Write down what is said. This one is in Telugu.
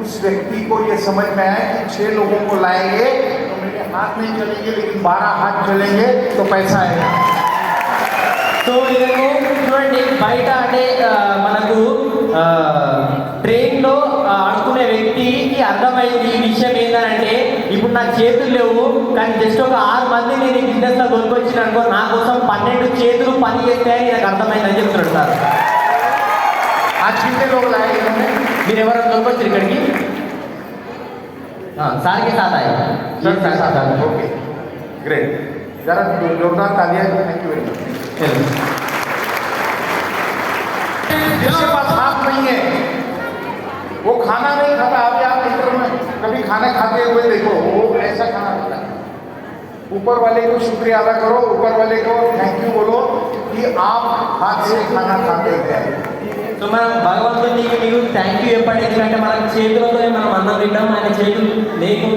उस व्यक्ति को ये समझ में आया कि 6 लोगों को लाएंगे तो मेरे हाथ नहीं चलेंगे लेकिन 12 हाथ चलेंगे तो पैसा आएगा। సో ఇదేమో చూడండి బయట అంటే మనకు ట్రైన్లో ఆడుకునే వ్యక్తికి అర్థమైంది ఈ విషయం ఏంటంటే ఇప్పుడు నాకు చేతులు లేవు కానీ జస్ట్ ఒక 6 మంది నేను ఈ బిజినెస్లో దొరికొచ్చిన అనుకో నా కోసం 12 చేతులు పని చేస్తాయని నాకు అర్థమైందని చెప్తున్నాడు సార్. आज कितने लोग लाए इन्होंने? మీరు ఎవరైనా దొరకొచ్చారు ఇక్కడికి? సార్కి సాథ్ ఆయా सर के साथ आए। ओके ग्रेट, जरा जोरदार तालियां। Thank you very much. जिसके पास हाथ नहीं है वो खाना नहीं खाता। अभी आप इंटर में कभी खाना खाते हुए देखो, वो ऐसा खाना खाता है। ऊपर वाले को शुक्रिया अदा करो, ऊपर वाले को थैंक यू बोलो कि आप हाथ से खाना खाते हैं। సో మనం భగవంతునికి మీకు థ్యాంక్ యూ చెప్పండి, ఎందుకంటే మనకు చేతులతో మనం అన్నం తింటాం, ఆయన చేతులు లేకుండా